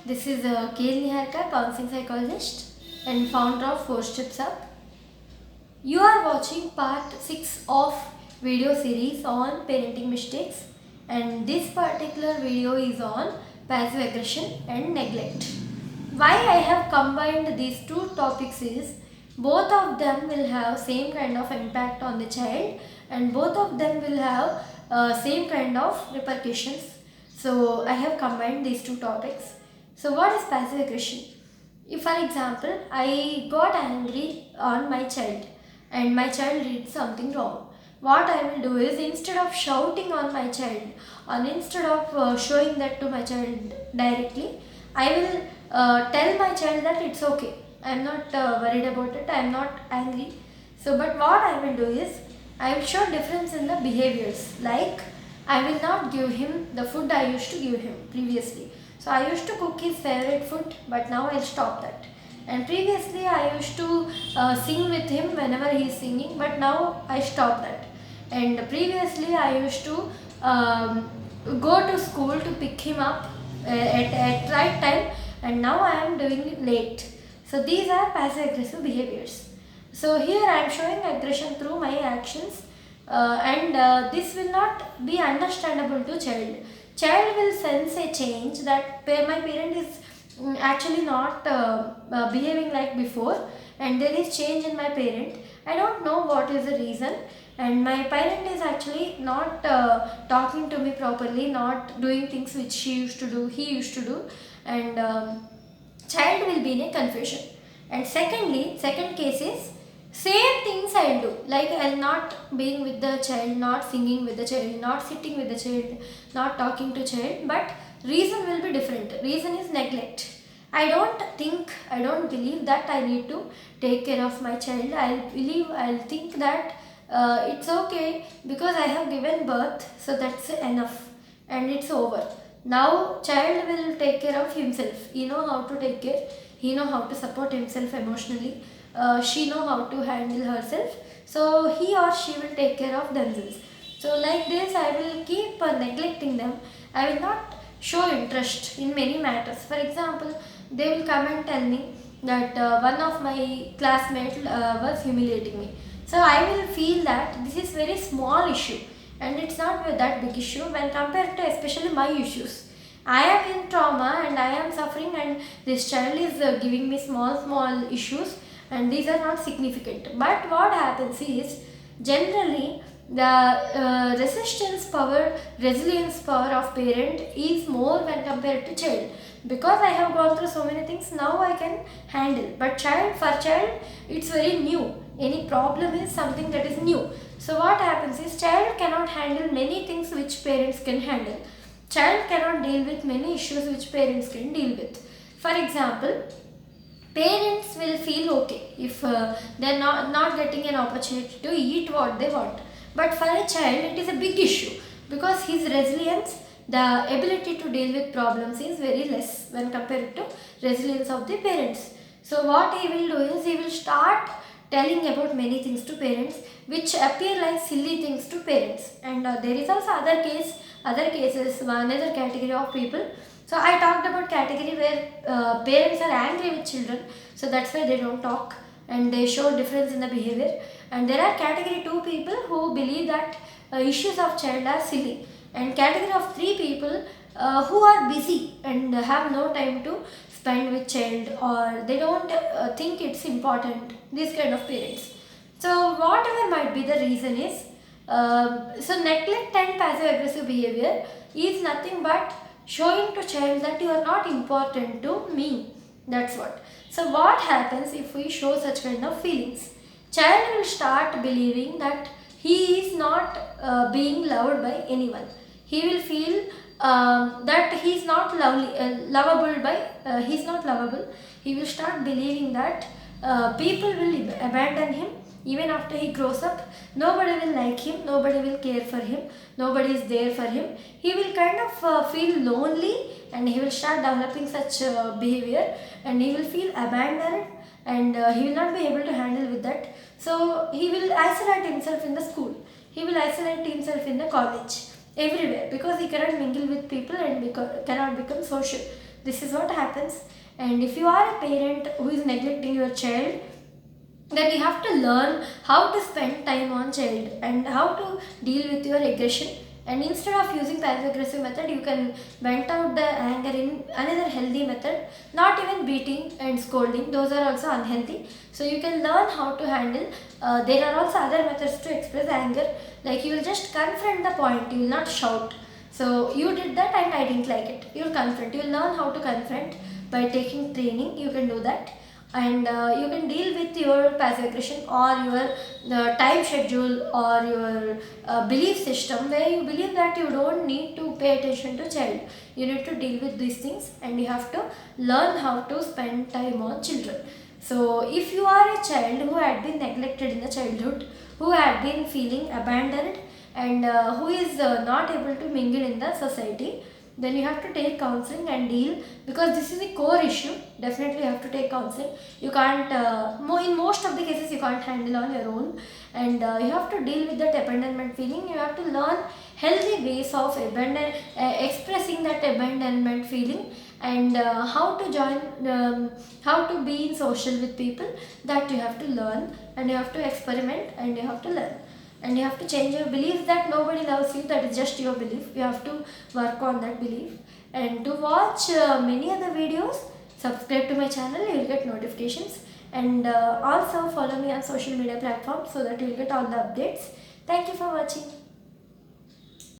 This is K. Niharika, counseling psychologist and founder of 4 Steps Up. You are watching part 6 of video series on parenting mistakes, and this particular video is on passive aggression and neglect. Why I have combined these two topics is both of them will have same kind of impact on the child, and both of them will have same kind of repercussions. So I have combined these two topics. So what is passive aggression? If for example I got angry on my child and my child did something wrong, what I will do is, instead of shouting on my child or instead of showing that to my child directly, I will tell my child that it's okay. I am not worried about it. I am not angry. So, but what I will do is, I will show difference in the behaviors. Like, I will not give him the food I used to give him previously. So I used to cook his favorite food, but now I'll stop that. And previously I used to sing with him whenever he is singing, but now I stop that. And previously I used to go to school to pick him up at right time, and now I am doing it late. So these are passive aggressive behaviors. So here I am showing aggression through my actions, and this will not be understandable to child. Child will sense a change that my parent is actually not behaving like before, and there is change in my parent. I don't know what is the reason, and my parent is actually not talking to me properly, not doing things which he used to do, and child will be in a confusion. And second case is, same things I'll do, like I'll not being with the child, not singing with the child, not sitting with the child, not talking to child, but reason will be different. Reason is neglect. I don't believe that I need to take care of my child. I'll think that it's okay because I have given birth, so that's enough and it's over. Now child will take care of himself. He know how to take care. He know how to support himself emotionally. She know how to handle herself. So he or she will take care of themselves. So like this, I will keep neglecting them. I will not show interest in many matters. For example, they will come and tell me that one of my classmates was humiliating me. So I will feel that this is very small issue and it's not that big issue when compared to especially my issues. I am in trauma and I am suffering, and this child is giving me small issues, and these are not significant. But what happens is, generally the resilience power of parent is more when compared to child, because I have gone through so many things. Now I can handle, but for child it's very new. Any problem is something that is new. So what happens is, child cannot handle many things which parents can handle. Child cannot deal with many issues which parents can deal with. For example, parents will feel okay if they are not getting an opportunity to eat what they want. But for a child, it is a big issue, because his resilience, the ability to deal with problems, is very less when compared to resilience of the parents. So what he will do is, he will start telling about many things to parents which appear like silly things to parents. And there is also other cases, another category of people. So I talked about category where parents are angry with children, so that's why they don't talk and they show difference in the behavior. And there are category 2 people who believe that issues of child are silly, and category of 3 people who are busy and have no time to spend with child, or they don't think it's important. These kind of parents. So whatever might be the reason is, so neglect and passive aggressive behavior is nothing but showing to child that you are not important to me. That's what. So what happens if we show such kind of feelings? Child will start believing that he is not being loved by anyone. He will feel that he is not lovable by he is not lovable. He will start believing that people will abandon him even after he grows up. Nobody will like him, nobody will care for him, nobody is there for him. He will kind of feel lonely, and he will start developing such behavior, and he will feel abandoned, and he will not be able to handle with that. So he will isolate himself in the school, he will isolate himself in the college, everywhere, because he cannot mingle with people and cannot become social. This is what happens. And if you are a parent who is neglecting your child, then you have to learn how to spend time on child and how to deal with your aggression. And instead of using passive aggressive method, you can vent out the anger in another healthy method. Not even beating and scolding, those are also unhealthy. So you can learn how to handle. There are also other methods to express anger, like you will just confront the point, you will not shout. So you did that and I didn't like it, you will confront, you will learn how to confront by taking training. You can do that. And you can deal with your passive aggression or your time schedule or your belief system, where you believe that you don't need to pay attention to child. You need to deal with these things and you have to learn how to spend time on children. So if you are a child who had been neglected in the childhood, who had been feeling abandoned, and who is not able to mingle in the society, then you have to take counseling and deal, because this is a core issue. Definitely you have to take counseling. You can't in most of the cases you can't handle on your own, and you have to deal with that abandonment feeling. You have to learn healthy ways of expressing that abandonment feeling, and how to join, how to be in social with people. That you have to learn, and you have to experiment, and you have to learn. And you have to change your belief that nobody loves you, that is just your belief. You have to work on that belief. And to watch many other videos, subscribe to my channel, you will get notifications. And also follow me on social media platforms so that you will get all the updates. Thank you for watching.